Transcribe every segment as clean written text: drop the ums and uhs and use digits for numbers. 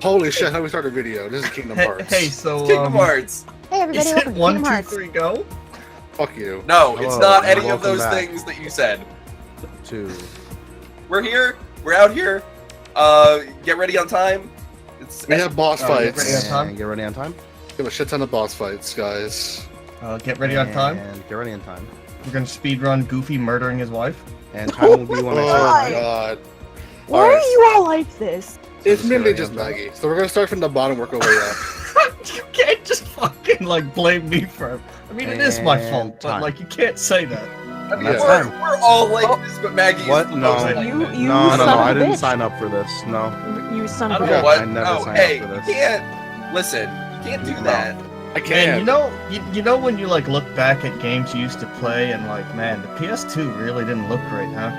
Holy shit, how do we start a video? This is Kingdom Hearts. Hey, so It's Kingdom Hearts. Hey everybody, is it welcome to 1, Kingdom 2, Hearts. 3, go? Fuck you. No, it's Hello, not and any of welcome those back. things that you said. 2. We're here. We're out here. Get ready on time. It's We have boss Get ready fights. on time. And get ready on time. We have a shit ton of boss fights, guys. Get ready on time. And get ready on time. We're gonna speedrun Goofy murdering his wife. And time will be when Oh I my god. Why Alright. are you all like this? It's Just mainly get just ready on Maggie. So we're gonna start from the bottom, work our way up. You can't just fucking like blame me for it. I mean, it is my And fault, but time. like you can't say that. I mean, That's we're, fine. we're all like this, but Maggie What? is the No. most like You- this. you No, son no, of a I didn't bitch. sign up for this. No. You son I of a don't bitch. What? I never Oh, signed hey, up for this. you can't. Listen, you can't do No. that. I Man, can't. you know when you like look back at games you used to play and like, man, the PS2 really didn't look great, huh?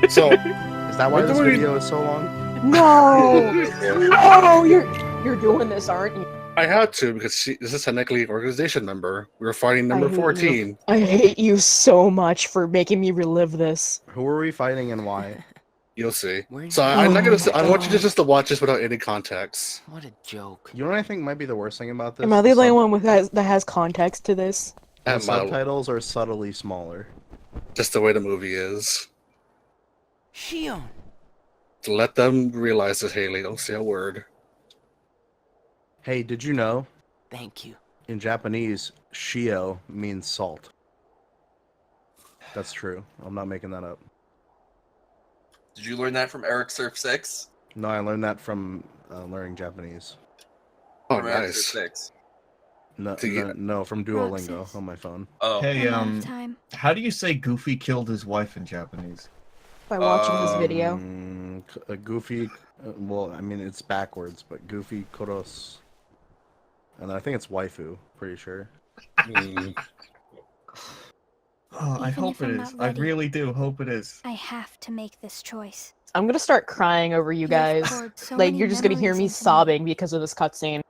So, Is that why We're this doing- video is so long? No, no, you're doing this, aren't you? I had to because this is technically an organization member. We were fighting number I hate you. 14. I hate you so much for making me relive this. Who are we fighting and why? You'll see. Where'd So you- I'm not gonna. Oh my I want you God. just to watch this without any context. What a joke. You know what I think might be the worst thing about this? Am I the only one that has context to this? The And my, subtitles are subtly smaller. just the way the movie is. Xion! To let them realize that Haley don't say a word. Hey, did you know Thank you. in Japanese, shio means salt? That's true. I'm not making that up. Did you learn that from Eric Surf 6? No, I learned that from learning Japanese. Oh, From Eric nice. Surf 6. No, To get- no, from Duolingo Roxas. on my phone. Oh. Hey, Time. how do you say Goofy killed his wife in Japanese? By watching this video. A Goofy, well, I mean, it's backwards, but Goofy Koros. And I think it's waifu, pretty sure. Mm. Oh, I Even hope if it I'm is. not I ready. really do hope it is. I have to make this choice. I'm gonna start crying over you You've guys. poured so Like many you're just gonna hear memories me into sobbing because of this cutscene.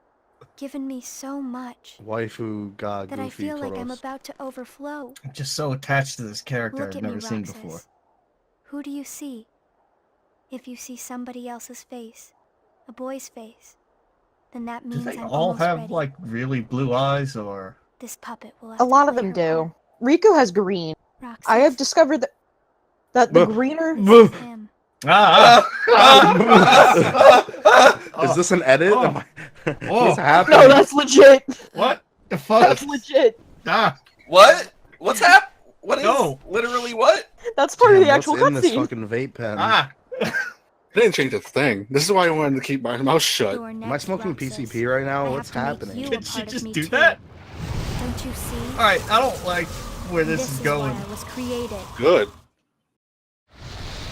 Given me so much Waifu ga that I Goofy feel like I'm Koros. about to overflow. I'm just so attached to this character Look I've at never me, seen Roxas. before. Who do you see? If you see somebody else's face, a boy's face, then that Do means they I'm all almost have ready. like really blue eyes, or This puppet will have A to lot of play them her do. Riku has green. part. Roxas, I have discovered that the Buh. greener. this is him. Is this an edit? Oh. Am I... Oh. What's happening? No, that's legit. what the fuck? That's legit. Ah, What? What's hap? What is No. literally what? That's part of Damn, the actual what's in this cutscene. fucking vape pen? ah. I didn't change a thing. This is why I wanted to keep my mouth shut. You're Am I next, smoking Roxas. PCP right now? I What's have to make happening? you a Did she part of just me do too. that? Don't you see? Alright, I don't like where this is going. why I was created. Good.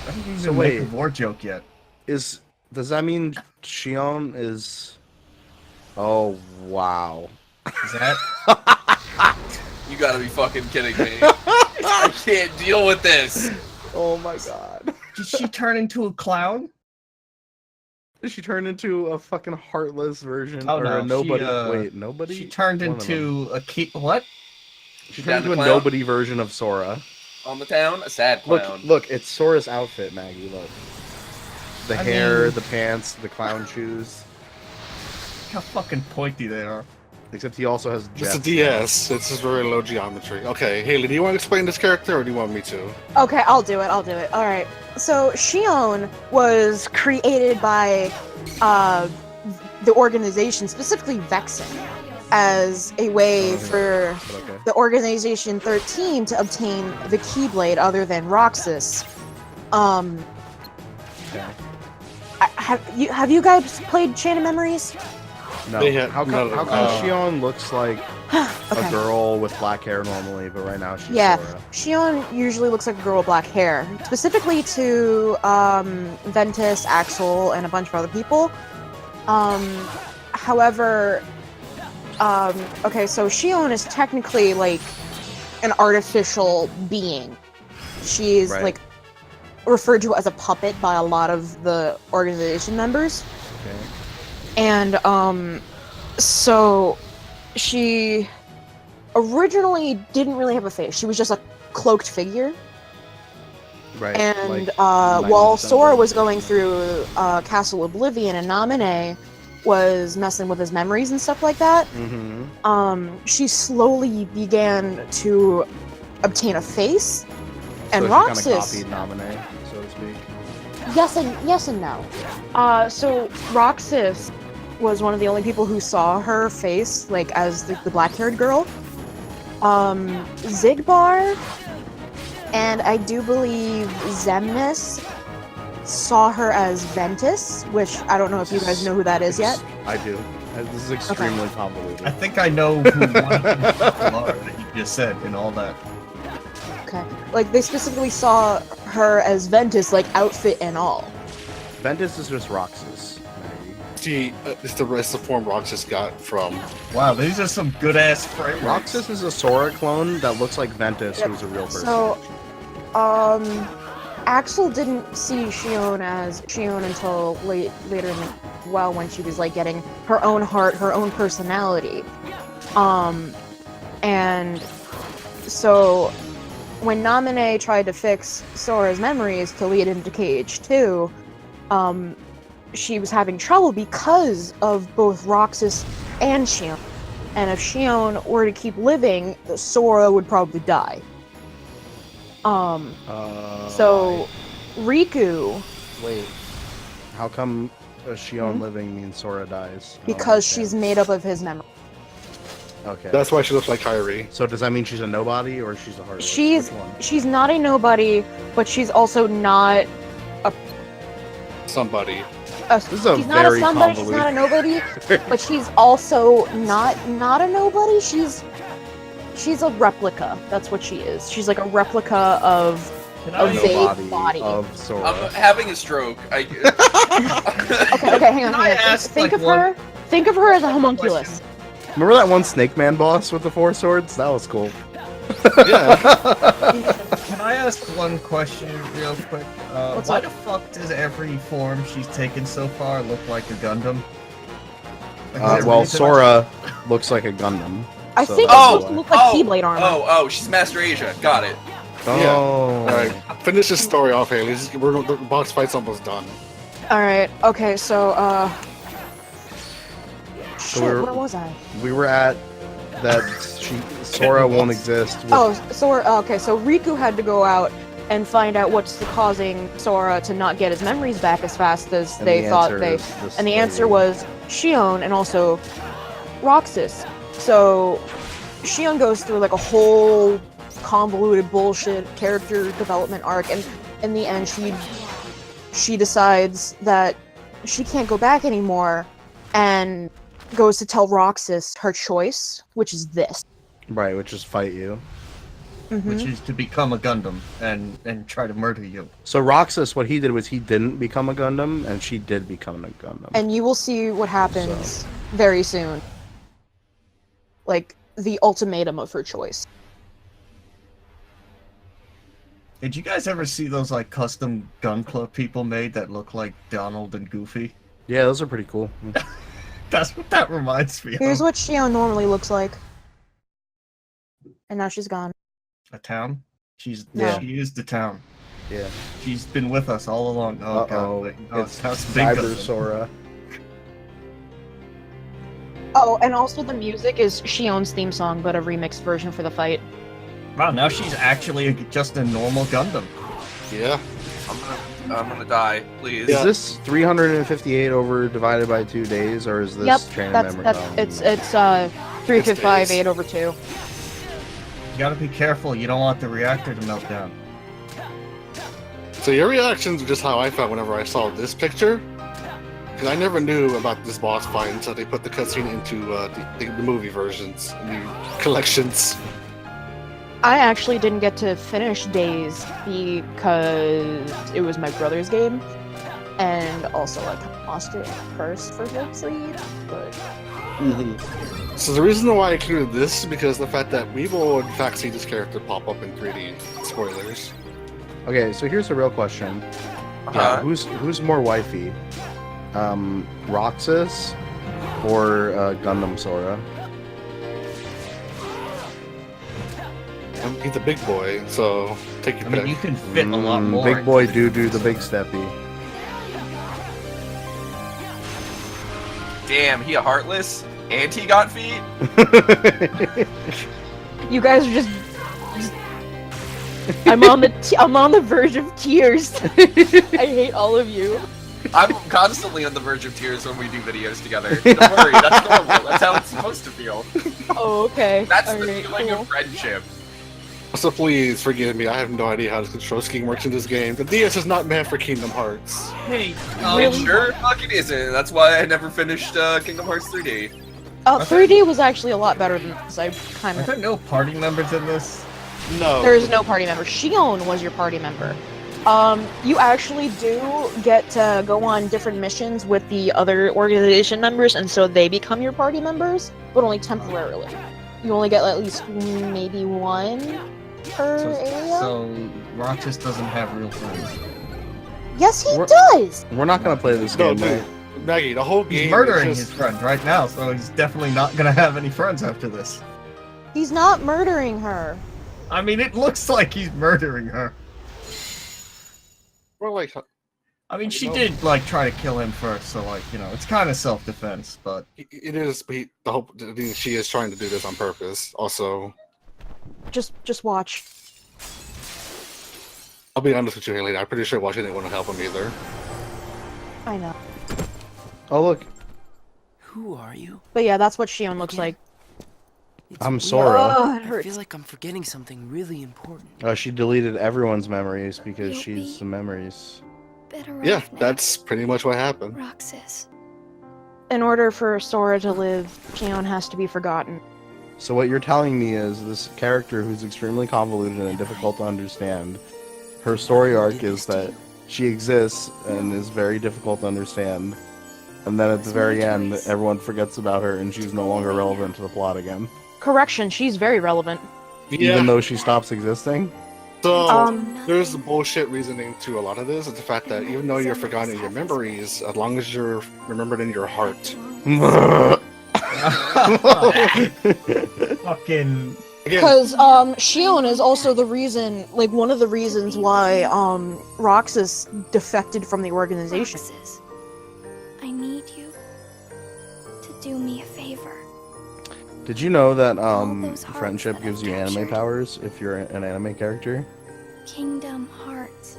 I didn't even So make wait. a war joke yet. Does that mean Xion is? Oh wow! Is that? You gotta be fucking kidding me. I can't deal with this. Oh my god! Did she turn into a clown? Did she turn into a fucking heartless version Oh, or no, a nobody? she, Wait, nobody. She turned One of them. into a what? She Down turned into the a clown? nobody version of Sora. On the town, a sad clown. Look, it's Sora's outfit, Maggie. Look, the I hair, mean- the pants, the clown shoes. Look how fucking pointy they are. Except he also has It's a jets. DS. It's just very low geometry. Okay, Haley, do you want to explain this character or do you want me to? Okay, I'll do it. Alright. So, Xion was created by the organization, specifically Vexen, as a way for But okay. the Organization 13 to obtain the Keyblade other than Roxas. Okay. Have you guys played Chain of Memories? No. They have- how come, no, how come uh, Xion looks like Okay. a girl with black hair normally, but right now she's Yeah. Sora? Xion usually looks like a girl with black hair, specifically to Ventus, Axel, and a bunch of other people. However, okay, so Xion is technically like an artificial being. She's Right. like referred to as a puppet by a lot of the organization members. Okay. And so she originally didn't really have a face. She was just a cloaked figure. Right. And like, while 90% Sora of was them. going through Castle Oblivion and Naminé was messing with his memories and stuff like that, she slowly began to obtain a face. And so Roxas, she kind of copied Nominee, so to speak. yes and no. So Roxas was one of the only people who saw her face, like as the black-haired girl. Xigbar and I do believe Xemnas saw her as Ventus, which I don't know if you guys know who that is yet. I do. This is extremely convoluted. I think I know who one of them are that you just said and all that. Okay. Like, they specifically saw her as Ventus, like, outfit and all. Ventus is just Roxas. See, it's the form Roxas got from. Wow, these are some good ass frames. Roxas is a Sora clone that looks like Ventus, who's a real person. So, Axel didn't see Xion as Xion until later in the when she was like getting her own heart, her own personality. And so when Naminé tried to fix Sora's memories to lead into KH2, she was having trouble because of both Roxas and Xion. And if Xion were to keep living, Sora would probably die. So Riku, Wait, how come Xion living means Sora dies? I don't because she's understand. made up of his memory. Okay. That's why she looks like Kyrie. So does that mean she's a nobody or she's a heartless? She's Which one? she's not a nobody, but she's also not Somebody. This is a she's not a very somebody, she's not a nobody, but she's also not a nobody. She's a replica. That's what she is. She's like a replica of Zaid's body. of Sora. I'm having a stroke. Okay, hang on. Can I ask, Think like, of her. Think of her as a homunculus. Remember that one Snake Man boss with the 4 swords? That was cool. Yeah. Can I ask one question real quick? What's Why up? the fuck does every form she's taken so far look like a Gundam? Like, is there a Well, reason Sora looks like a Gundam. I so think that's Oh! it's supposed to why. look like Keyblade armor. Oh, she's Master Asia. Got it. Yeah. Oh. Alright, finish this story off, Haley. The boss fight's almost done. All right. Okay. So shit. we're- Where was I? We were at that Sora won't exist. with- Oh, Sora. Okay, so Riku had to go out and find out what's causing Sora to not get his memories back as fast as and they the thought answer they. is this And the lady. answer was Xion and also Roxas. So Xion goes through like a whole convoluted bullshit character development arc, and in the end, she decides that she can't go back anymore, and goes to tell Roxas her choice, which is this. Right, which is fight you. which is to become a Gundam and try to murder you. So Roxas, what he did was he didn't become a Gundam, and she did become a Gundam. And you will see what happens very soon. Like, the ultimatum of her choice. Did you guys ever see those like custom gun club people made that look like Donald and Goofy? Yeah, those are pretty cool. That's what that reminds me Here's of. what Xion normally looks like. And now she's gone. A town? She is the town. Yeah. She's been with us all along. Oh Uh-oh. god. Oh, It's that's big Cyber Gundam. Sora. Oh, and also the music is Xion's theme song, but a remixed version for the fight. Wow, now she's actually just a normal Gundam. Yeah. I'm gonna die, please. Yeah. Is this 358 over divided by 2 days, or is this Yep, chain of that's memory? it's 358 over 2. You gotta be careful, you don't want the reactor to melt down. So your reactions are just how I felt whenever I saw this picture. Because I never knew about this boss fight until they put the cutscene into the movie versions, the collections. I actually didn't get to finish Days because it was my brother's game, and also like lost it first for Xigbar, but So the reason why I included this is because the fact that we will in fact see this character pop up in 3D. Spoilers. Okay, so here's the real question. Uh-huh. Who's more wifey? Roxas or Gundam Sora? He's a big boy, so take your I mean, pick. you can fit a lot more. Big boy into do the big steppy. Damn, he a heartless? And he got feet? You guys are just I'm on the verge of tears. I hate all of you. I'm constantly on the verge of tears when we do videos together. Don't worry, that's normal. That's how it's supposed to feel. Oh, okay. That's All the right, feeling cool. of friendship. So please forgive me. I have no idea how the control scheme works in this game. The DS is not meant for Kingdom Hearts. Hey, It sure fucking isn't. That's why I never finished Kingdom Hearts 3D. 3D was actually a lot better than this. I kind Are of. there no party members in this? No. There is no party member. Xion was your party member. You actually do get to go on different missions with the other organization members, and so they become your party members, but only temporarily. You only get at least maybe one per area. So Roxas doesn't have real friends. Yes, he We're- does. We're not gonna play this No, game, dude. right? Maggie, the whole game He's murdering is his just... friends right now, so he's definitely not gonna have any friends after this. He's not murdering her. I mean, it looks like he's murdering her. We're like... I mean, she No. did, like, try to kill him first, so, like, you know, it's kind of self-defense, but... It is, but the hope, I mean, she is trying to do this on purpose. Also, Just watch. I'll be honest with you, Haley. I'm pretty sure watching it wouldn't help him either. I know. Oh look, Who are you? But yeah, that's what Xion looks like. It's I'm weird. Sora. Oh, it I hurts. feel like I'm forgetting something really important. She deleted everyone's memories because You'll she's be- the memories. Better Yeah, off now, that's pretty much what happened. Roxas. In order for Sora to live, Xion has to be forgotten. So what you're telling me is this character who's extremely convoluted and difficult to understand, her story arc is that she exists and is very difficult to understand, and then at the very end, everyone forgets about her and she's no longer relevant to the plot again. Correction, she's very relevant. Yeah. Even though she stops existing? So there's bullshit reasoning to a lot of this. It's the fact that even though you're forgotten in your memories, as long as you're remembered in your heart. Fucking... Again, Because Xion is also the reason, like one of the reasons why Roxas defected from the organization. Roxas, I need you to do me a favor. Did you know that those hearts friendship that gives I've you anime captured. powers if you're an anime character? Kingdom Hearts.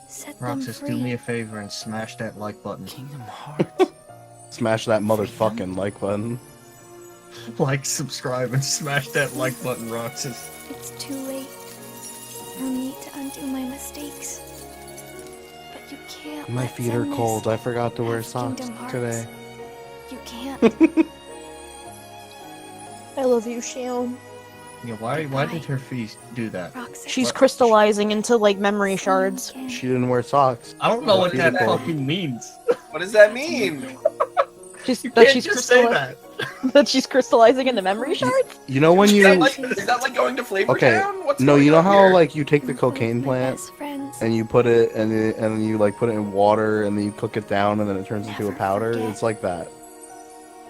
Set them Roxas, free. do me a favor and smash that like button. Kingdom Hearts. Smash that motherfucking like button. Like, subscribe, and smash that like button, Roxas. It's too late for me to undo my mistakes. But you can't. My let feet are Xemnas cold. I forgot to wear have socks Kingdom Hearts. today. You can't. I love you, Xion. Yeah, why did her feet do that? Roxas. She's What? crystallizing into like memory shards. She didn't wear socks. I don't know what that Beautiful. fucking means. What does that mean? She's You that can't she's just say crystalli- that. that she's crystallizing into memory shards. You know when Is you... that like going to Flavor Okay, Town? What's no, going you know on how here? like you take the One of cocaine my plant best friends. and you put it and you like put it in water and then you cook it down and then it turns into a Never powder? forget. It's like that.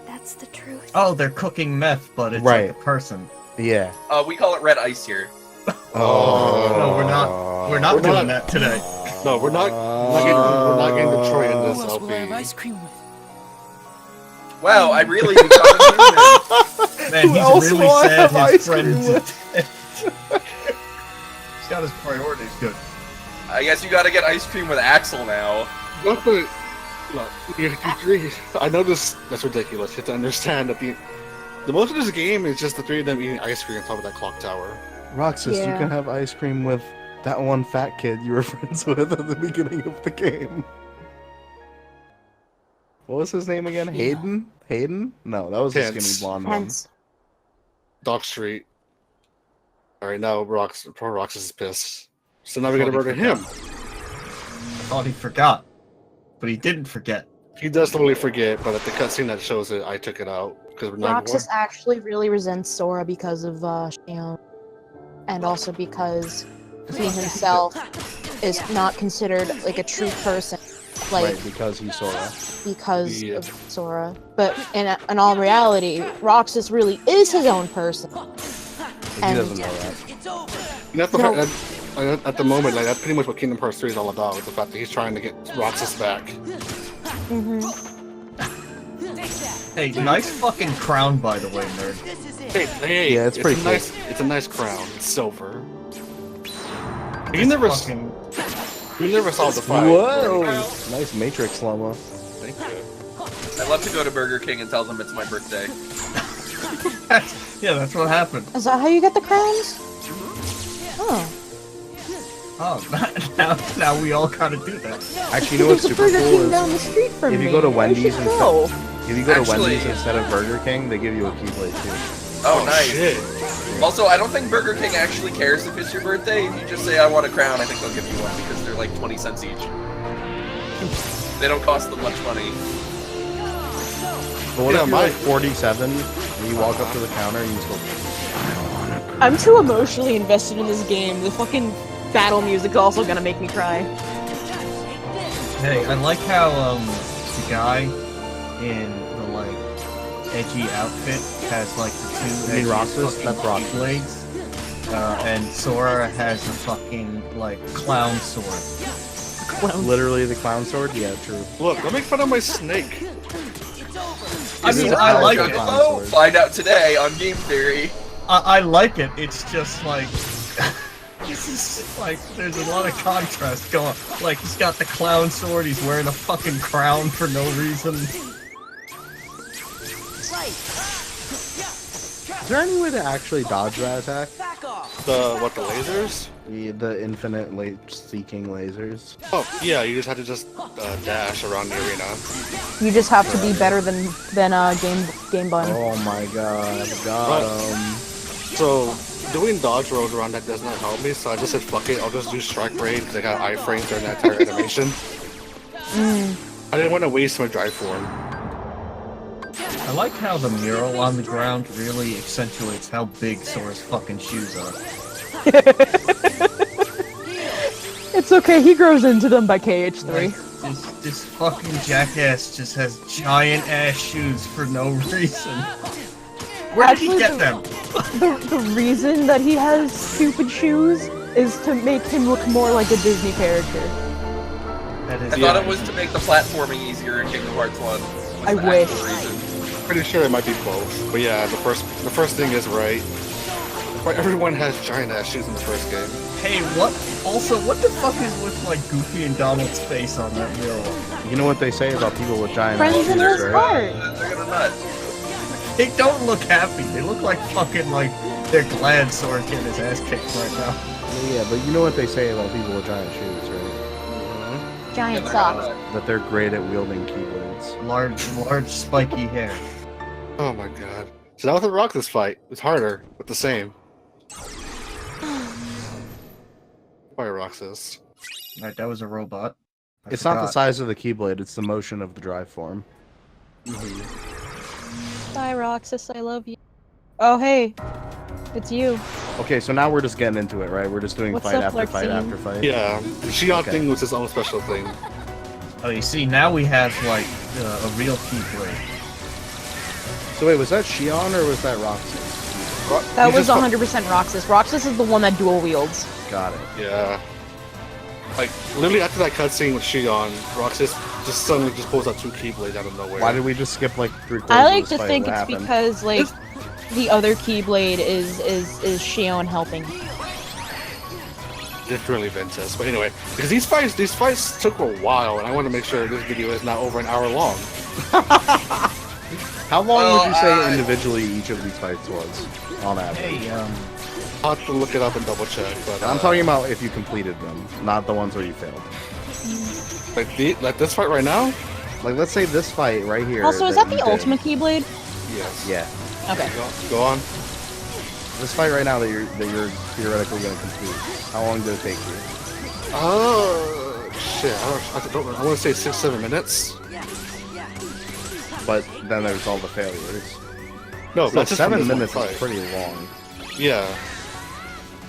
That's the truth. Oh, they're cooking meth, but it's Right. like a person. Yeah. We call it red ice here. Oh. No, we're not. We're not We're doing not. that today. no, we're not getting Detroit in Who this else will I have LP. ice cream with? Wow, I really do not Man, Who he's else really will I sad have his ice cream friends. with? He's got his priorities good. I guess you gotta get ice cream with Axel now. No, but no, I know that's ridiculous. You have to understand that the most of this game is just the three of them eating ice cream on top of that clock tower. Roxas, you Yeah. can have ice cream with that one fat kid you were friends with at the beginning of the game. What was his name again? Hayden? Hayden? No, that was the Hence. skinny blonde one. Hence, Dock Street. Alright, now poor Roxas is pissed. So now we're gonna murder him. I thought he forgot, but he didn't forget. He does totally forget, but at the cutscene that shows it, I took it out. Because we're not Roxas actually really resents Sora because of Xion, and also because he himself is not considered like a true person, like Right, because he saw her. because Yeah. of Sora. But in all reality, Roxas really is his own person. He And- doesn't know that. And that's the No. at the moment, like that's pretty much what Kingdom Hearts 3 is all about. Is the fact that he's trying to get Roxas back. Mhm. Hey, nice fucking crown, by the way, nerd. Hey, Yeah, it's pretty cool. nice. It's a nice crown. It's silver. You This never, fucking... you never saw the fight. Whoa! Nice Matrix slow-mo. Thank you. I'd love to go to Burger King and tell them it's my birthday. Yeah, that's what happened. Is that how you get the crowns? Oh. Oh, now we all kind of do that. Actually, you know what's There's a super Burger cool King down the is street from if you me. go to I Wendy's should instead, go. if you go to Actually- Wendy's instead of Burger King, they give you a Keyblade too. Oh, nice. Shit. Also, I don't think Burger King actually cares if it's your birthday. If you just say, I want a crown, I think they'll give you one because they're like 20 cents each. They don't cost them much money. But what Yeah, if you're my- like 47 and you walk up to the counter and you just go, I'm too emotionally invested in this game. The fucking battle music also gonna make me cry. Hey, I like how the guy in the like edgy outfit has like the two You mean edgy Roxas? fucking That's Roxas. blades, and Sora has a fucking like clown sword. literally the clown sword? Yeah, true. Look, don't make fun of my snake. I Is mean, it I a like clown it. sword? Find out today on Game Theory. I like it. It's just like this is like there's a lot of contrast going. Like he's got the clown sword. He's wearing a fucking crown for no reason. Is there any way to actually dodge that attack? The lasers? The infinite seeking lasers. Oh, yeah, you just have to dash around the arena. You just have to be better than Game Bun. Oh my god, got him. So, doing dodge rolls around that does not help me, so I just said, fuck it, I'll just do Strike Raid, because I got iframes during that entire animation. I didn't want to waste my drive form. I like how the mural on the ground really accentuates how big Sora's fucking shoes are. It's okay, he grows into them by KH3. This fucking jackass just has giant ass shoes for no reason. Where did he Actually, get them? The reason that he has stupid shoes is to make him look more like a Disney character. That is I thought it was to make the platforming easier in Kingdom Hearts 1. was I the wish. actual reason. Pretty sure it might be both. But yeah, the first thing is right. Right, everyone has giant ass shoes in the first game. Hey, what? Also, what the fuck is with like Goofy and Donald's face on that mural? You know what they say about people with giant Friends asses, in his right? heart. They're gonna nut. They don't look happy. They look like fucking like they're glad Sora's getting his ass kicked right now. Yeah, but you know what they say about people with giant shoes, right? Giant They're socks. gonna nut. That they're great at wielding keyblades. Large spiky hair. Oh my god. So that was a Roxas fight. It's harder, but the same. Fire Roxas. Right, that was a robot. I It's not the forgot. size of the keyblade, it's the motion of the drive form. Bye, Roxas, I love you. Oh, hey. It's you. Okay, so now we're just getting into it, right? We're just doing What's fight up, after fight Larxene? after fight. Yeah, the Xion Okay. thing was his own special thing. Oh, you see, now we have like a real keyblade. So wait, was that Xion or was that Roxas? That He's was just 100% Roxas. Roxas is the one that dual wields. Got it. Yeah. Like, literally after that cutscene with Xion, Roxas just suddenly just pulls out two Keyblades out of nowhere. Why did we just skip like 3/4 I like of to this fight? think What it's happened? because, like, the other Keyblade is Xion helping. It's really Ventus. But anyway, because these fights took a while, and I want to make sure this video is not over an hour long. How long would you say Well, individually each of these fights was, on average? Hey, I'll have to look it up and double check. But I'm talking about if you completed them, not the ones where you failed. like this fight right now. Like, let's say this fight right here. Also, is that you the did. ultimate Keyblade? Yes. Yeah. Okay. Go on. This fight right now that you're theoretically going to complete. How long did it take you? Shit. I want to say 6-7 minutes. But then there's all the failures. No, So that's just from 7 this one minutes is fight. pretty long. Yeah.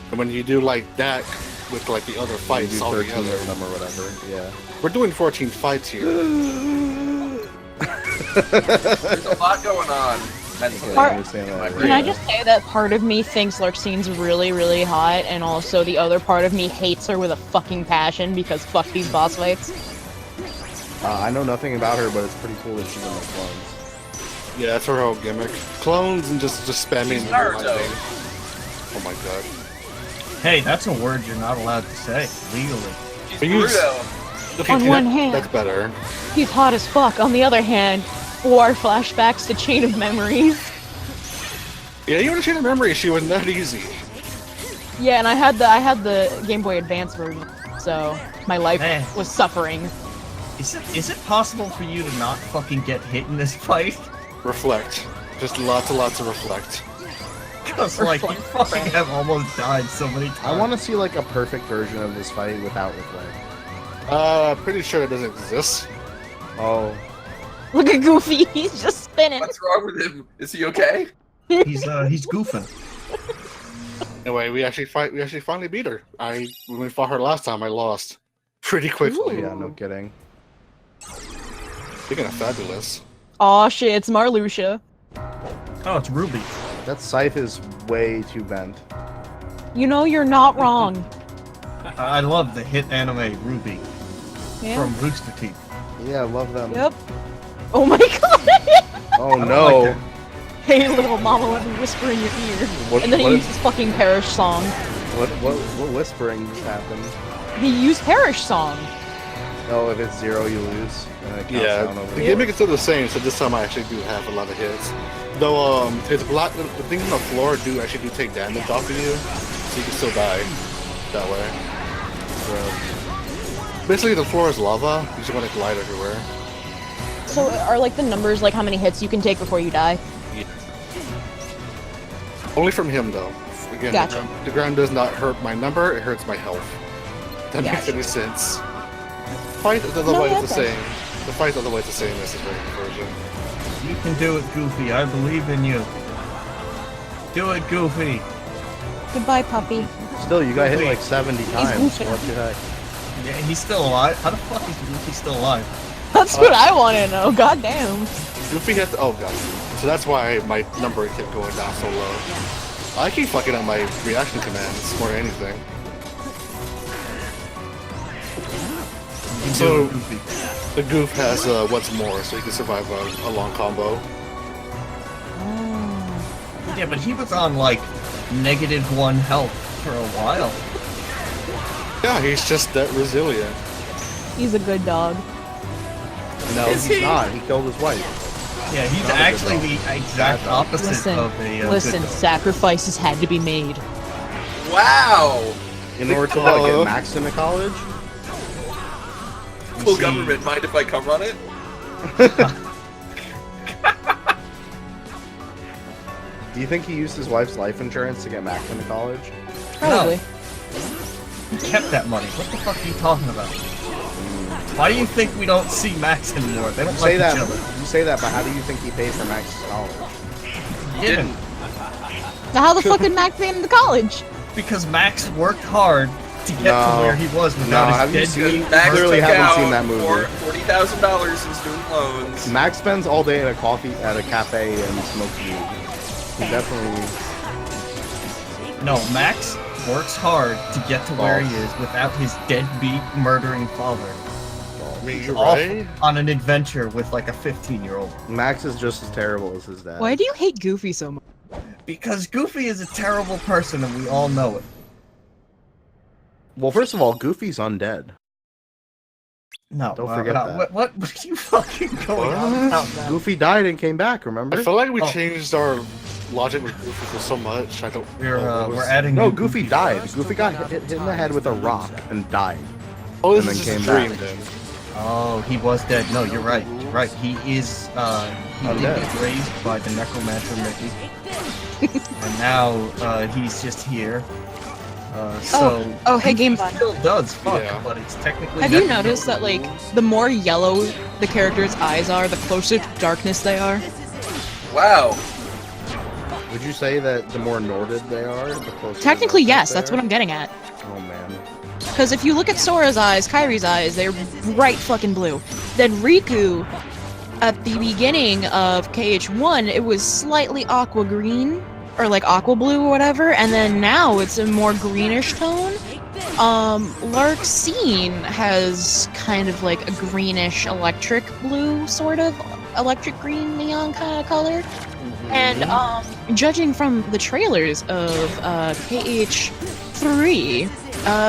And when you do like that with like the other You fights do all 13 together, of them or whatever. Yeah. we're doing 14 fights here. There's a lot going on. mentally. I understand that. My Can brain. I just say that part of me thinks Larxene's really, really hot, and also the other part of me hates her with a fucking passion because fuck these boss fights. I know nothing about her, but it's pretty cool that she's in the clones. Yeah, that's her whole gimmick. Clones and just spamming the Naruto. lightning. Oh my god. Hey, that's a word you're not allowed to say legally. She's But you- Naruto. Okay, On one hand. That's better. He's hot as fuck. On the other hand, 4 flashbacks to Chain of Memories. Yeah, you want to change the memory, she was not easy. Yeah, and I had the Game Boy Advance version, so my life Man. was suffering. Is it possible for you to not fucking get hit in this fight? Reflect. Just lots and lots of reflect. Because, like, you fucking have almost died so many times. I want to see like a perfect version of this fight without reflect. Pretty sure it doesn't exist. Oh, Look at Goofy, he's just spinning. What's wrong with him? Is he okay? He's goofing. Anyway, we actually finally beat her. When we fought her last time, I lost pretty quickly. yeah, no kidding. Speaking of fabulous, Aw shit, it's Marluxia. Oh, it's Ruby. That scythe is way too bent. You know you're not wrong. I love the hit anime Ruby Yeah. from Rooster Teeth. Yeah, I love them. Yep. Oh my god! Oh I no! like Hey little mama, let me whisper in your ear. What- And then he what- used his fucking Perish song. What whispering just happened? He used Perish song. Oh, if it's 0, you lose. And it counts down yeah, over the here. gimmick is still the same. So this time I actually do have a lot of hits. Though his block, the things on the floor do take damage off of you, so you can still die that way. So, basically, the floor is lava. You just want to glide everywhere. So are like the numbers like how many hits you can take before you die? Only from him, though. Again, Gotcha. the ground does not hurt my number; it hurts my health. That makes Gotcha. any sense. Fight is No, otherwise that the does. same. The fight's otherwise the same as his regular version. You can do it, Goofy. I believe in you. Do it, Goofy. Goodbye, puppy. Still, you got hit Wait. like 70 times. goofing. What the heck? Yeah, he's still alive. How the fuck is Goofy still alive? That's what I want to know. Goddamn. Goofy has to. Oh god. So that's why my number kept going down so low. I keep fucking up my reaction commands more than anything. You can So- do it, Goofy. The goof has what's more, so he can survive a long combo. Yeah, but he was on like -1 health for a while. Yeah, he's just that resilient. He's a good dog. No, Is he's he? not. He killed his wife. Yeah, he's Not a good actually dog. the exact opposite Listen, of a good listen. dog. Sacrifices had to be made. Wow! In order to like, get Max into college? Full see- government, mind if I come on it? Do you think he used his wife's life insurance to get Max into college? Probably. He kept that money. What the fuck are you talking about? Why do you think we don't see Max anymore? They don't You like say that, each other. you say that, but how do you think he paid for Max's college? Didn't. Now how the fuck did Mac pay into college? Because Max worked hard to get No. to where he was without No, have you his dead seen- beat. Max clearly took haven't out seen that movie. $40,000 in student loans. Max spends all day at a cafe and smokes weed. He definitely. No, Max works hard to get to where he is without his deadbeat murdering father. I mean, you're Off right. on an adventure with like a 15-year-old. Max is just as terrible as his dad. Why do you hate Goofy so much? Because Goofy is a terrible person and we all know it. Well, first of all, Goofy's undead. No, Don't forget that. What are you fucking going on about now? Goofy died and came back. Remember? I feel like we Oh. changed our logic with Goofy for so much. I don't. We're adding. No, new Goofy died. Goofy got hit in the head with a rock and died. Oh, this and is then just came a dream back. then. Oh, he was dead. No, you're right. You're right. He is. He did Undead. get raised by the necromancer Mickey, and now he's just here. So Oh, hey, he Gamebot. still does fuck, Yeah. but it's technically. Have you necromancer. noticed that, like, the more yellow the character's eyes are, the closer to darkness they are? Wow. Would you say that the more Norded they are, the closer? to Technically, darkness yes, they that's are? what I'm getting at. Oh man. Because if you look at Sora's eyes, Kairi's eyes, they're bright fucking blue. Then Riku at the beginning of KH1, it was slightly aqua green, or like aqua blue or whatever, and then now it's a more greenish tone. Larxene has kind of like a greenish electric blue, sort of electric green neon kind of color. And judging from the trailers of KH3,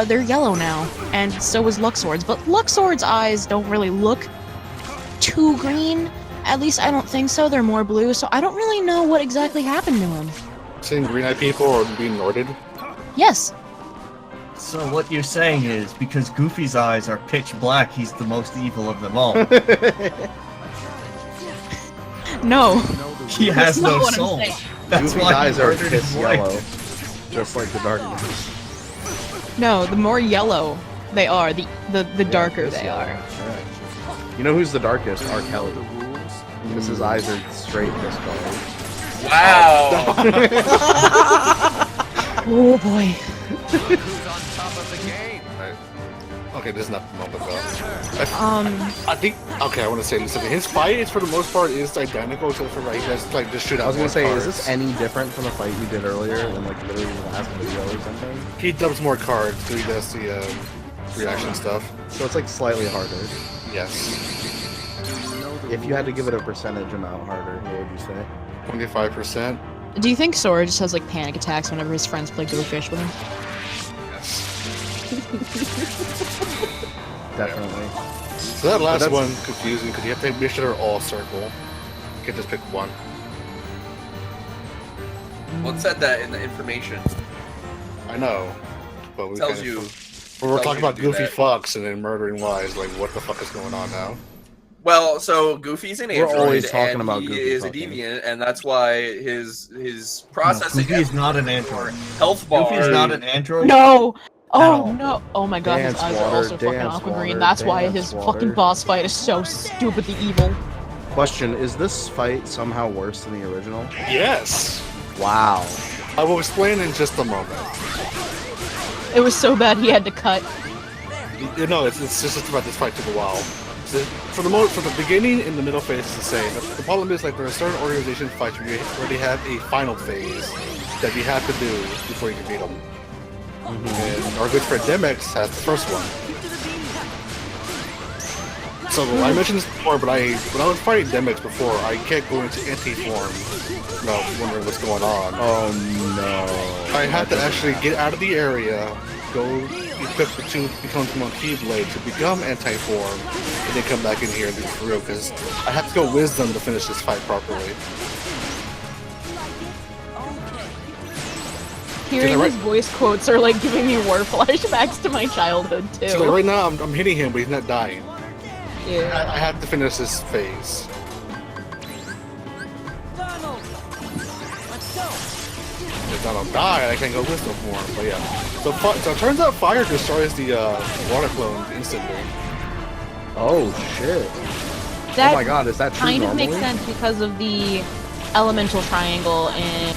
they're yellow now, and so is Luxord's. But Luxord's eyes don't really look too green. At least I don't think so. They're more blue, so I don't really know what exactly happened to him. Seeing green-eyed people or being Norded? Yes. So what you're saying is, because Goofy's eyes are pitch black, he's the most evil of them all. No. He has That's not no what I'm soul. saying. That's Goofy's why he eyes are murdered his piss wife. yellow, just like the darkness. No, the more yellow they are, the darker piss they yellow. are. Yeah. You know who's the darkest? R. Kelly. Because his eyes are straight piss color. Wow. Oh boy. Okay, this is not the moment though. I think, okay, I want to say this. His fight is for the most part is identical except for right, he does like just shoot out. I was gonna more say, cards. is this any different from the fight we did earlier in like literally the last video or something? He dumps more cards, so he does the reaction stuff. So it's like slightly harder. Yes. If you had to give it a percentage amount harder, what would you say? 25%. Do you think Sora just has like panic attacks whenever his friends play Go Fish with him? Definitely. So that last that's- one confusing because you have to make sure they're all circle. You can't just pick one. Well, it said that in the information. I know, but we Tells kinda- you. But we're tells talking you to about do Goofy that. fucks and then murdering Wise. Like, what the fuck is going on now? Well, so Goofy's an We're android, always talking and about he Goofy is a fucking. deviant, and that's why his No, processing Goofy is not an android. health bar. Goofy is not an android. No! Oh Ow. no! Oh my god, Dance his eyes water, are also fucking dance aqua water, green. That's why dance his water. fucking boss fight is so stupidly evil. Question, is this fight somehow worse than the original? Yes! Wow. I will explain in just a moment. It was so bad he had to cut. You know, it's just about this fight took a while. So, for the beginning and the middle phase is the same. The problem is like there are certain organization fights where you already have a final phase that you have to do before you can beat them. And our good friend Demyx has the first one. So I mentioned this before, but when I was fighting Demyx before, I kept going into anti-form, wondering what's going on. Oh no. I had to actually get out of the area, go equip the two becomes one Keyblade to become anti-form, and then come back in here and do it for real, because I have to go Wisdom to finish this fight properly. Hearing right- his voice quotes are like giving me war flashbacks to my childhood too. So like right now, I'm hitting him, but he's not dying. Yeah. I have to finish this phase. If Donald died, I can't go Wisdom for him, but yeah. So it turns out fire destroys the water clone instantly. Oh shit. That Oh my god, is that true kind of normally? makes sense because of the elemental triangle in,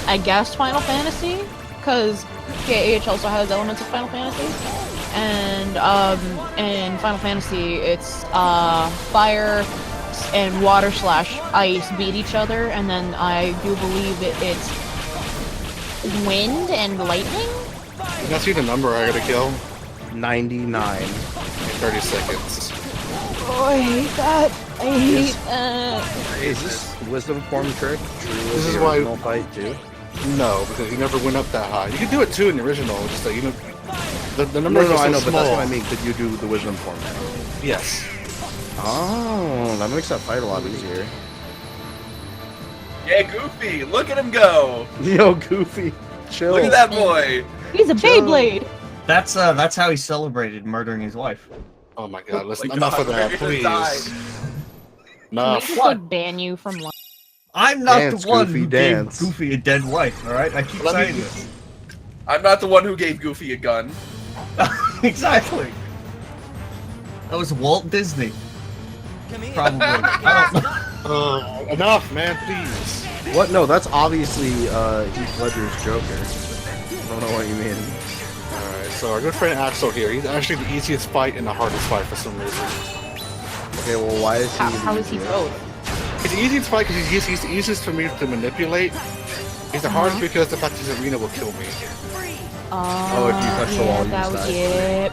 I guess, Final Fantasy, because KH also has elements of Final Fantasy, and in Final Fantasy it's fire and water / ice beat each other, and then I do believe it's wind and lightning. You not see the number I gotta kill? 99. In 30 seconds. Oh, I hate that. I hate that. Is this wisdom form trick true This of is the why- original fight too? No, because he never went up that high. You could do it too in the original, just that you know the No, numbers no, are so I know, small. but that's what I mean. Could you do the wisdom form now? Yes. Oh, that makes that fight a lot easier. Yeah, Goofy, look at him go! Yo, Goofy, chill. Look at that boy! He's a Beyblade. That's how he celebrated murdering his wife. Oh my god, listen, my enough God, of that, we're gonna die. please. Enough. Maybe like ban you from life. I'm not Dance, the one Goofy, who dance. gave Goofy a dead wife, alright? I keep Let me- saying this. I'm not the one who gave Goofy a gun. Exactly. That was Walt Disney. Probably. I don't know. Enough, man, please. What? No, that's obviously Heath Ledger's Joker. I don't know what you mean. Alright, so our good friend Axel here, he's actually the easiest fight and the hardest fight for some reason. Okay, well, why is he? How is he easier? both? It's easy to fight because he's the easiest for me to manipulate. He's the hardest because the fact his arena will kill me. Oh, if you touch the wall, you that just was die. it.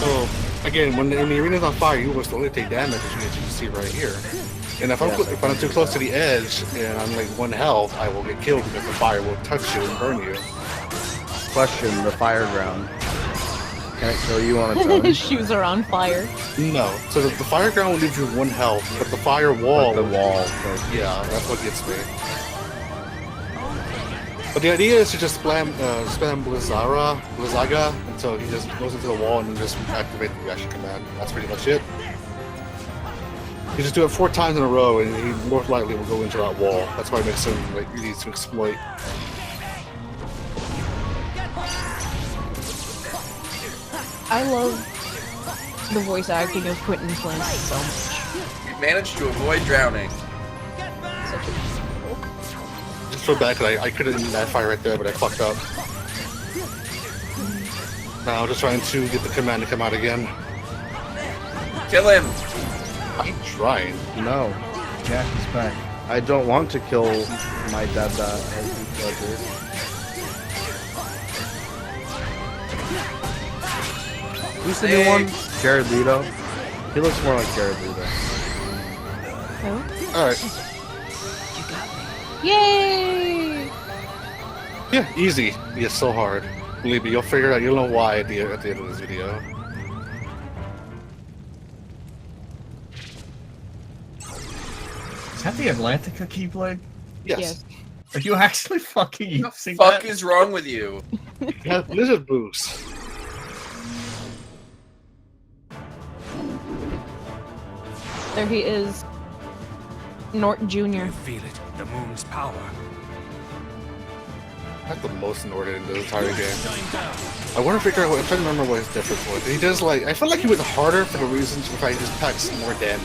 So again, when the arena's on fire, you will slowly take damage, as you can see right here. And if I'm too close to the edge and I'm like 1 health, I will get killed because the fire will touch you and burn you. Question: the fire ground. Can it kill you on its His own? shoes are on fire. No. So the fire ground will leave you 1 health, but the fire wall. But the wall. Yeah, that's what gets me. But the idea is to just spam Blizzaga until he just goes into the wall and then just activate the reaction command. That's pretty much it. You just do it 4 times in a row and he more likely will go into that wall. That's why it makes him like easy to exploit. I love the voice acting of Quentin Flynn so much. You managed to avoid drowning. Such a Just feel bad because I could have ended that fire right there, but I fucked up. Now I'm just trying to get the command to come out again. Kill him! I'm trying. No, Jack is back. I don't want to kill my dada as he pleasure. Who's the new one? Jared Leto. He looks more like Jared Leto. Alright. Yay! Yeah, easy. Yeah, so hard. Believe me, you'll figure out, you'll know why at the end of this video. Is that the Atlantica Keyblade? Yes. Are you actually fucking What the using fuck that? is wrong with you? You have lizard boost. There he is. Norton Jr. Feel it, the moon's power. That's the most Norton in the entire game. I want to figure out what, I'm trying to remember what his difference was. He does like, I felt like he was harder for the reasons if I just packs more damage.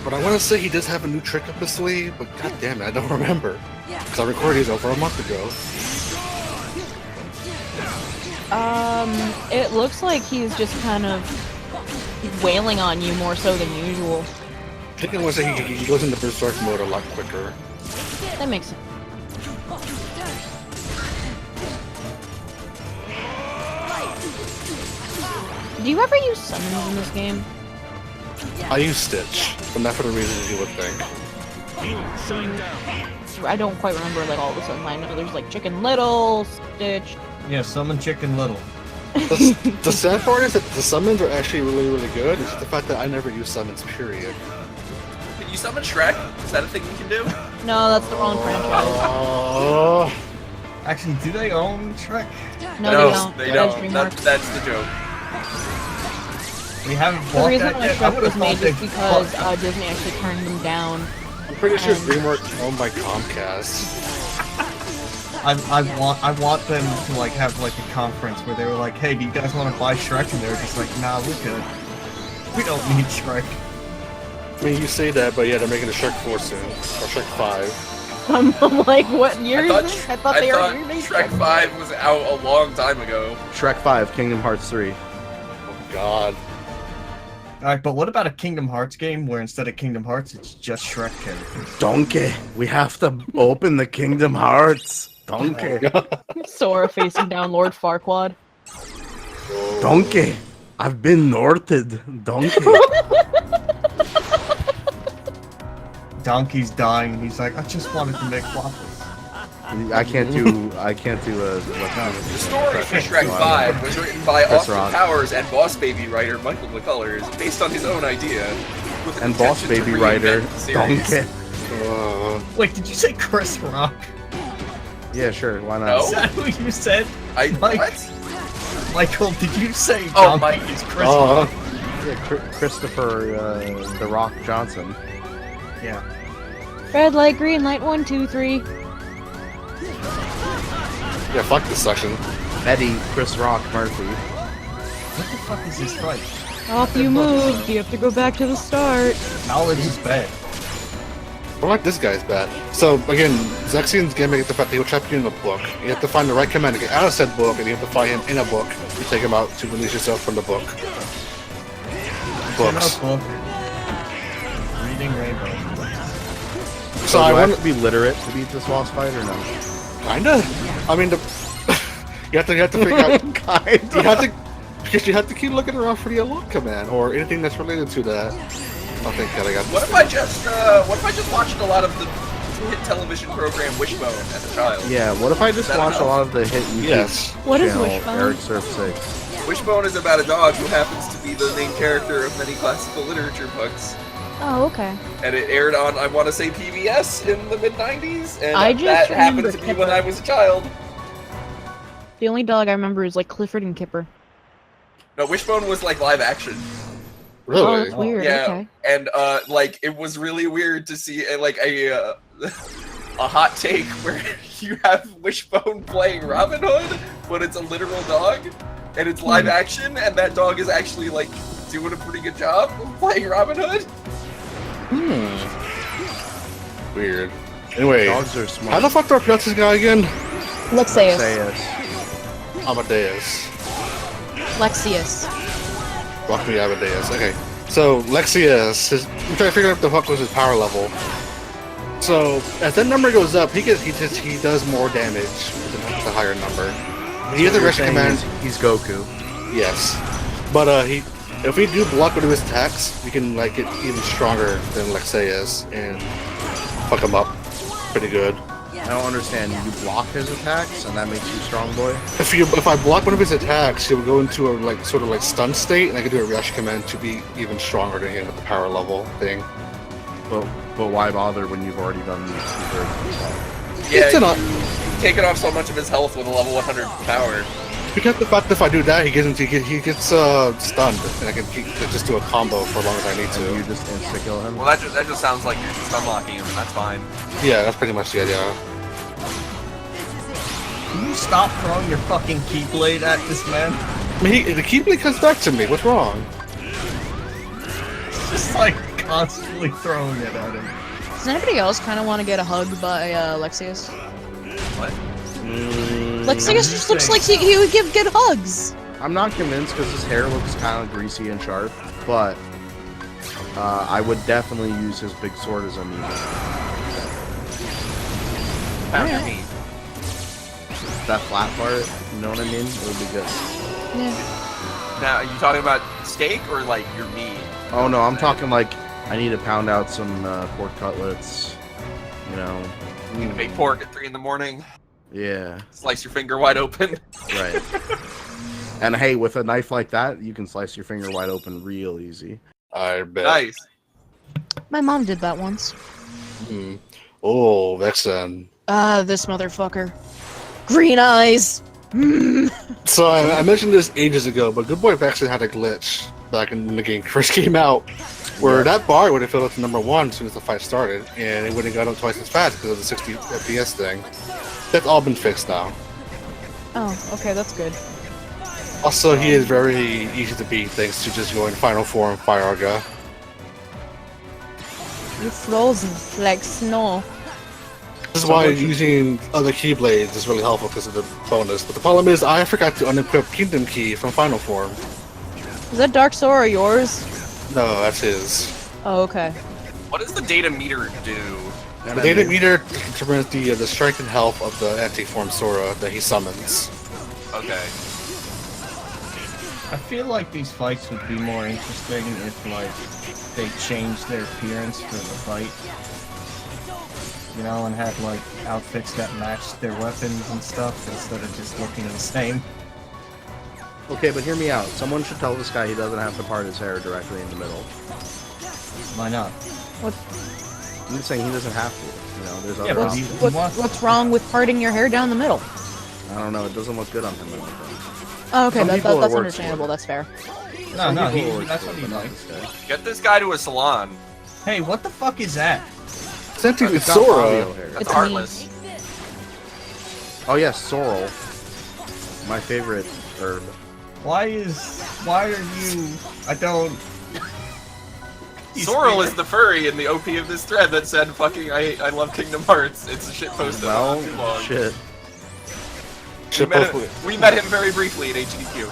But I want to say he does have a new trick up his sleeve, but god damn it, I don't remember. Because I recorded these over a month ago. It looks like he's just kind of wailing on you more so than usual. I think I want to say he goes into berserk mode a lot quicker. That makes sense. Do you ever use summons in this game? I use Stitch, but not for the reasons you would think. I don't quite remember like all the summons. I know there's like Chicken Little, Stitch. Yeah, summon Chicken Little. The sad part is that the summons are actually really, really good. It's just the fact that I never use summons, period. Can you summon Shrek? Is that a thing you can do? No, that's the wrong franchise. Oh, Actually, do they own Shrek? No, they don't. They That's don't. DreamWorks. That's the joke. We haven't The bought reason that why yet. I Shrek would was have made thought is they because Disney actually turned them down. I'm pretty sure And- DreamWorks owned by Comcast. I want them to like have like a conference where they were like, hey, do you guys want to buy Shrek? And they were just like, nah, we're good. We don't need Shrek. I mean, you say that, but yeah, they're making a Shrek 4 soon, or Shrek 5. I'm like, what year I is thought, this? I thought they already remade Shrek 5 was out a long time ago. Shrek 5, Kingdom Hearts 3. Oh God. Alright, but what about a Kingdom Hearts game where instead of Kingdom Hearts, it's just Shrek characters? Donkey, we have to open the Kingdom Hearts. Donkey, Sora facing down Lord Farquaad. donkey, I've been norted. Donkey. Donkey's dying, and he's like, I just wanted to make waffles. I can't do The what story for Shrek 5 was written by Chris Austin Rock. Powers and Boss Baby writer Michael McCullers, based on his own idea. With the and Boss intention to Baby writer, reinvent the series. Donkey. Wait, did you say Chris Rock? Yeah, sure, why not? No. Is that who you said? I Mike. what? Michael, did you say Oh, Donkey Mike. is Chris Rock? Yeah, Christopher The Rock Johnson. Yeah. Red light, green light, 1, 2, 3. Yeah, fuck this section. Betty Chris Rock Murphy. What the fuck is this fight? Off you move. You have to go back to the start. Knowledge is bad. But like this guy's bad. So again, Zexion's gimmick is the fact that he'll trap you in a book. You have to find the right command to get out of said book, and you have to find him in a book to take him out to release yourself from the book. Books. Book. Reading Rainbow. So do I I want have to be literate to beat this boss fight or no? kinda. I mean, you have to figure out. You have to, because you have to keep looking around for the unlock command or anything that's related to that. I think that I got. What if I just watched a lot of the hit television program Wishbone as a child? Yeah, what if I just That watch a enough? lot of the hit YouTube Yes. What is channel, Wishbone? Eric Surf 6? Wishbone is about a dog who happens to be the main character of many classical literature books. Oh, okay. And it aired on, I want to say, PBS in the mid-90s, and I just that happened remember to be Kipper. when I was a child. The only dog I remember is like Clifford and Kipper. No, Wishbone was like live action. Oh, Really? that's weird. Yeah, Okay. and like it was really weird to see like a hot take where you have Wishbone playing Robin Hood, but it's a literal dog, and it's live action, and that dog is actually like doing a pretty good job of playing Robin Hood. Weird. Anyway, Dogs are smart. how the fuck do I pronounce this guy again? Lexaeus. Amadeus. Lexaeus. Rock me Amadeus. Okay. So Lexaeus, I'm trying to figure out what the fuck was his power level. So as that number goes up, he does more damage with the higher number. He has a rush command. He's Goku. Yes, but if we do block one of his attacks, we can like get even stronger than Lexaeus and fuck him up pretty good. I don't understand. You block his attacks, and that makes you strong, boy. If I block one of his attacks, he'll go into a sort of stun state, and I can do a rush command to be even stronger than him with the power level thing. But why bother when you've already done these two-thirds? Yeah, It's enough. you've taken off so much of his health with a level 100 power. Because the fact that if I do that, he gets stunned, and I can just do a combo for as long as I need And you to. just insta-kill him? Well, that just sounds like you're just unlocking him, and that's fine. Yeah, that's pretty much the idea. Can you stop throwing your fucking Keyblade at this man? I mean, the Keyblade comes back to me. What's wrong? It's just like constantly throwing it at him. Does anybody else kind of want to get a hug by Lexaeus? What? Lexaeus just looks like he would give good hugs. I'm not convinced because his hair looks kind of greasy and sharp, but I would definitely use his big sword as a meat. Found Alright. me. That flat part, you know what I mean? It would be good. Yeah. Now, are you talking about steak or like your meat? Oh no, I'm talking like I need to pound out some pork cutlets. You know, You need to make pork at 3 in the morning. yeah, Slice your finger wide open. right. And hey, with a knife like that, you can slice your finger wide open real easy. I bet. Nice. My mom did that once. Hmm. Oh, Vexen. This motherfucker. Green eyes. So I mentioned this ages ago, but Good Boy Vexen had a glitch back in when the game first came out, where that bar would have filled up to #1 as soon as the fight started, and it would have gone up twice as fast because of the 60 FPS thing. That's all been fixed now. Oh, okay, that's good. Also, he is very easy to beat thanks to just going Final Form Fire Arga. You're frozen like snow. This is why using other Keyblades is really helpful because of the bonus. But the problem is, I forgot to unequip Kingdom Key from Final Form. Is that Dark Sora yours? No, that's his. Oh, okay. What does the data meter do? The data meter determines the strength and health of the anti-form Sora that he summons. Okay. I feel like these fights would be more interesting if, like, they changed their appearance for the fight. You know, and had, like, outfits that matched their weapons and stuff instead of just looking the same. Okay, but hear me out. Someone should tell this guy he doesn't have to part his hair directly in the middle. Why not? I'm just saying he doesn't have to. You know, there's Yeah, other but options. What's wrong with parting your hair down the middle? I don't know. It doesn't look good on him. Oh, okay, Some people it that's works understandable. for. That's fair. No, no, people it works that's for, what he but not likes. this guy. Get this guy to a salon. Hey, what the fuck is that? It's anti It's got Sora. Fabio hair. That's It's heartless. Oh yes, sorrel. My favorite herb. Why are you... I don't... Sorrel is the furry in the OP of this thread that said, fucking, I love Kingdom Hearts. It's a shit post that Well, not too long. shit. We met him very briefly at HDQ.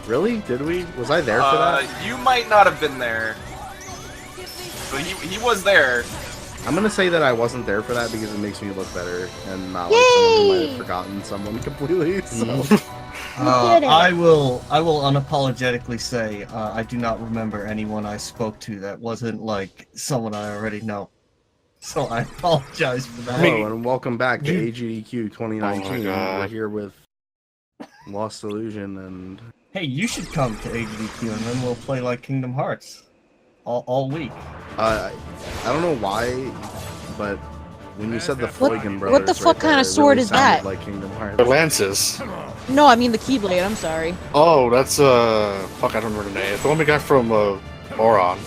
Really? Did we? Was I there for that? You might not have been there. But he was there. I'm gonna say that I wasn't there for that because it makes me look better and not like someone who might have forgotten someone completely. So. I will unapologetically say I do not remember anyone I spoke to that wasn't like someone I already know. So I apologize for that. Hello and welcome back to AGDQ 2019. We're here with Lost Illusion and... Hey, you should come to AGDQ and then we'll play like Kingdom Hearts all week. I don't know why, but when you said the Floygan brothers, what the fuck right kind there, of sword really is that? sounded like Kingdom Hearts. The lances. No, I mean the Keyblade, I'm sorry. Oh, that's fuck, I don't remember the name. It's the one we got from Oron.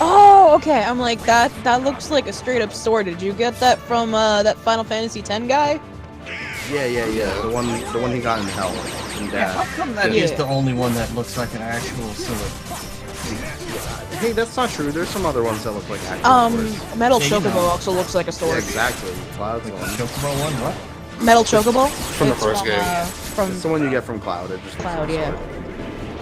Oh, okay. I'm like, that looks like a straight up sword. Did you get that from that Final Fantasy X guy? Yeah. The one he got in hell from How Dad. come that is the only one that looks like an actual sword? Hey, that's not true. There's some other ones that look like actual swords. Metal Yeah, you Chocobo know. also looks like a Yeah, sword. exactly. Cloud's one. Chocobo one, what? Metal Chocobo? From the It's first game. From It's the one you get from Cloud. It just looks Cloud, like a yeah. sword.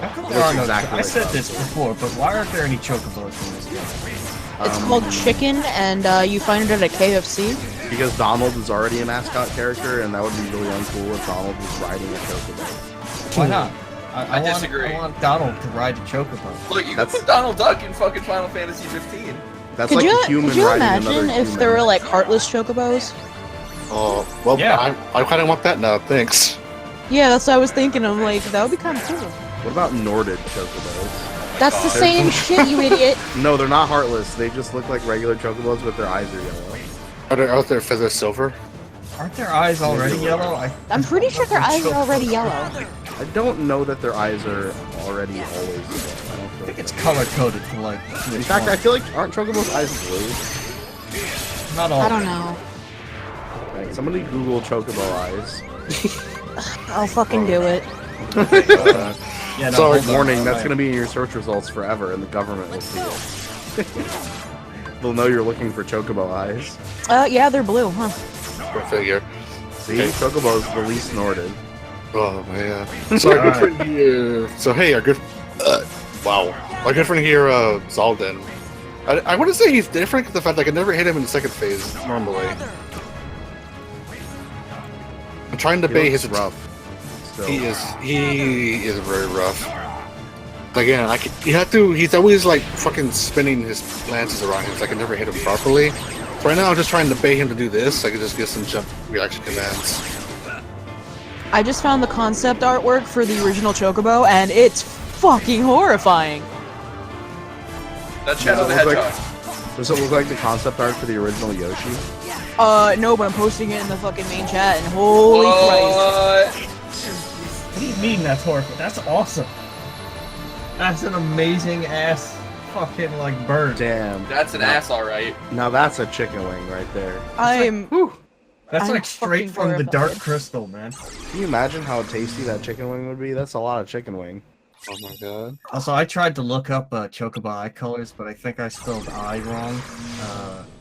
How come Looks there are no exactly I like said that. this before, but why aren't there any chocobos in this game? It's called Chicken, and you find it at a KFC. Because Donald is already a mascot character, and that would be really uncool if Donald was riding a chocobo. Why not? I disagree. I want Donald to ride a chocobo. Look, you can That's- put Donald Duck in fucking Final Fantasy 15. That's Could like you a human could you riding imagine another if human. there were like heartless chocobos? Oh, well, Yeah. I kind of want that now. Thanks. Yeah, that's what I was thinking. I'm like, that would be kind of cool. What about Norded chocobos? That's the same shit, you idiot. No, they're not heartless. They just look like regular chocobos, but their eyes are yellow. Are their feathers silver? Aren't their eyes already yellow? I'm pretty sure their eyes are already yellow. I don't know that their eyes are already always yellow. I don't I feel think like it's color coded to like. In fact, I feel like aren't chocobos eyes blue? not all. I don't know. Right, somebody Google chocobo eyes. I'll fucking do it. Yeah, no, Sorry, hold on. warning. That's gonna be in your search results forever, and the government will see it. They'll know you're looking for chocobo eyes. Yeah, they're blue, huh? Go figure. See, chocobo's the least Norded. Oh man. So our good friend here. So hey, our good. Wow. Our good friend here, Xaldin. I want to say he's different because the fact that I could never hit him in the second phase normally. I'm trying to He bait looks his rough. Still. He is very rough. Again, he's always like fucking spinning his lances around him, so I can never hit him properly. So right now I'm just trying to bait him to do this, so I can just get some jump reaction commands. I just found the concept artwork for the original Chocobo, and it's fucking horrifying. That's Shadow the Does it look Hedgehog. Does it look like the concept art for the original Yoshi? No, but I'm posting it in the fucking main chat, and holy Christ. What do you mean that's horrible? That's awesome. That's an amazing ass fucking like bird. Damn. That's an ass, alright. Now that's a chicken wing right there. That's I'm like straight fucking from the horrified. Dark Crystal, man. Can you imagine how tasty that chicken wing would be? That's a lot of chicken wing. Oh my god. Also, I tried to look up Chocobo eye colors, but I think I spelled I wrong.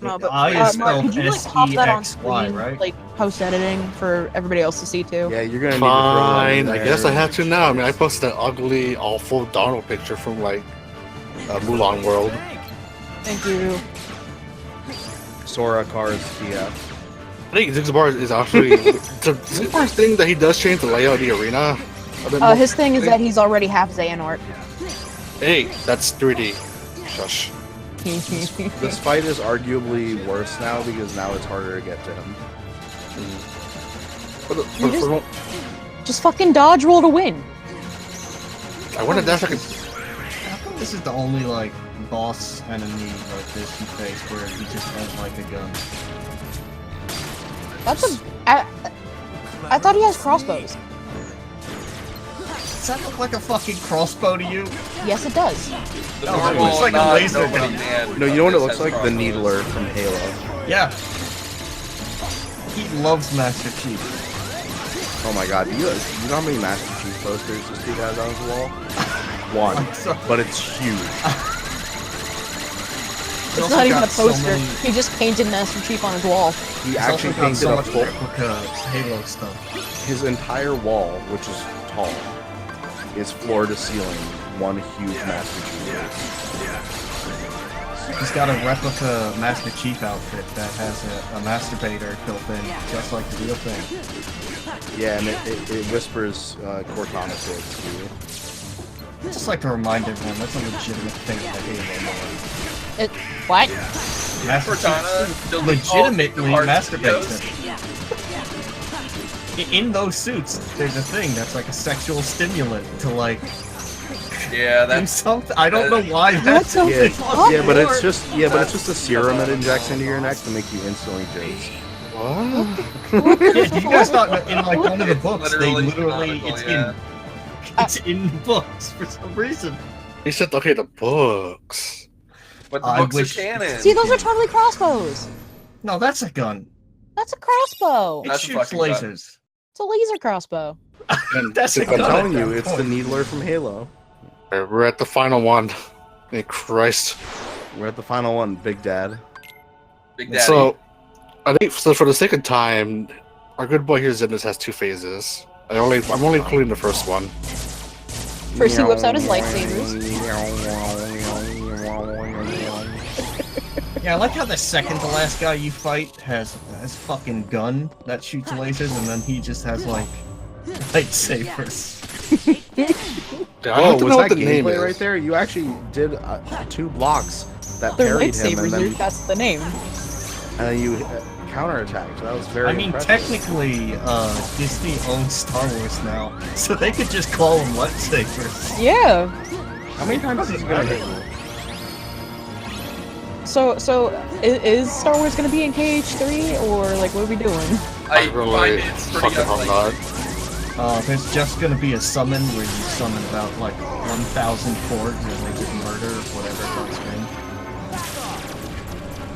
No, the but I is Mark, spelled could you like pop that on S-E-X-Y, screen, right? like post editing for everybody else to see too? Yeah, you're gonna Fine, need to throw that I in guess I there. have to now. I mean, I posted an ugly, awful Donald picture from like Mulan World. Thank you. Sora Cars TF. I think Xigbar is actually Xigbar's thing that he does change the layout of the arena. a bit more. His thing is that he's already half Xehanort. Hey, that's 3D. Shush. This fight is arguably worse now because now it's harder to get to him. Just fucking dodge roll to win. I wonder if that's like How come this is the only like boss enemy like this you face where he just has like a gun? That's I thought he has crossbows. Does that look like a fucking crossbow to you? Yes, it does. The No, normal, it looks like a not laser nobody gun. man No, you know what it has looks like? The crossbows. Needler from Halo. Yeah. He loves Master Chief. Oh my god, do you know how many Master Chief posters this dude has on his wall? One. I'm sorry. But it's huge. It's also not even a got so poster. many- He just painted Master Chief on his wall. He He's actually also got painted so a much full, replica Halo stuff. his entire wall, which is tall, is floor to ceiling, one huge Master Chief. He's got a replica Master Chief outfit that has a masturbator built in, just like the real thing. Yeah, and it whispers Cortana to it too. Just like to remind everyone, that's a legitimate thing in the Halo lore. What? Master Cortana Chief building legitimately all the masturbates him. In those suits, there's a thing that's like a sexual stimulant to like Yeah, do that's something. I don't know why that's the a fuck? Yeah, but it's just a serum it injects into your neck to make you instantly jizz. What? Yeah, do you guys not know, in like one of the books, Literally they literally, canonical, it's in the books for some reason. He said, okay, the books. but the I books wish- are canon. See, those are totally crossbows. No, that's a gun. That's a crossbow. It That's a shoots fucking gun. lasers. It's a laser crossbow. That's a I'm gun. at telling that you, it's the point. Needler from Halo. Alright, we're at the final one. Thank Christ. We're at the final one, Big Dad. Big Daddy. So, I think for the sake of time, our good boy here, Xemnas, has two phases. I'm only including the first one. First, he whips out his lightsabers. Yeah, I like how the second to last guy you fight has fucking gun that shoots lasers, and then he just has like lightsabers. I have to was know what that the name gameplay is. right there? You actually did 2 blocks that They're parried him, lightsabers, and dude. That's the name. then you counterattacked. That was very I mean, impressive. technically, Disney owns Star Wars now, so they could just call them lightsabers. Yeah. How many times is he gonna hit you? So is Star Wars gonna be in KH3 or like what are we doing? I really find it's pretty fucking hope unlikely. not. There's just gonna be a summon where you summon about like 1,000 Porgs and they just murder whatever comes in.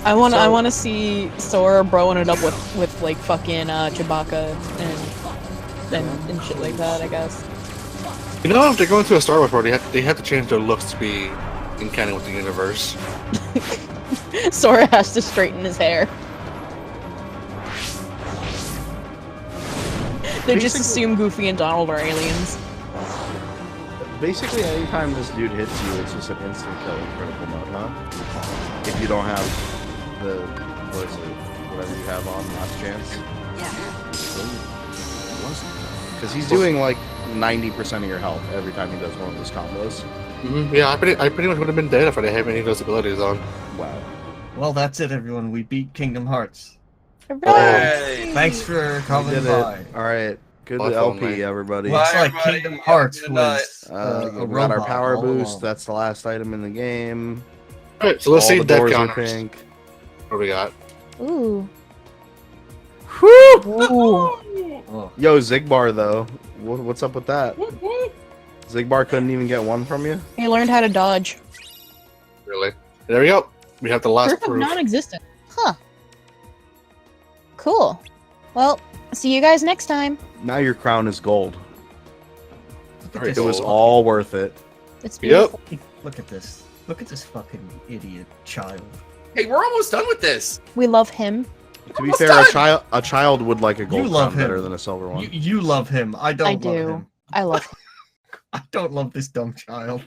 I wanna see Sora broing it up with like fucking Chewbacca and shit like that. I guess. You know, if they're going to a Star Wars world, they have to change their looks to be in canon with the universe. Sora has to straighten his hair. They just Basically- assume Goofy and Donald are aliens. Basically, anytime this dude hits you, it's just an instant kill in critical mode, huh? If you don't have the, what is it, whatever you have on last chance. Because he's doing like 90% of your health every time he does one of his combos. Yeah, I pretty much would have been dead if I didn't have any of those abilities on. Wow. Well, that's it, everyone. We beat Kingdom Hearts. Hey. Thanks for We coming did by. it. Alright. Good Bye, LP, mate. everybody. Looks Bye, like everybody. Kingdom Hearts Good night. was a We got our robot power all boost. along. That's the last item in the game. Alright, so let's All see the death doors are counters. pink. What do we got? Ooh. Whew! Ooh. Oh. Yo, Xigbar though. What's up with that? Xigbar couldn't even get one from you? He learned how to dodge. Really? There we go. We have the last Proof of proof. non-existent. Huh. Cool. Well, see you guys next time. Now your crown is gold. Look at Alright, this It was so- all worth it. It's beautiful. Look at this. Look at this fucking idiot child. Hey, we're almost done with this. We love him. To be Almost fair, done. a child would like a gold You love crown better him. than a silver one. You love him. I don't I love do. him. I love him. I don't love this dumb child.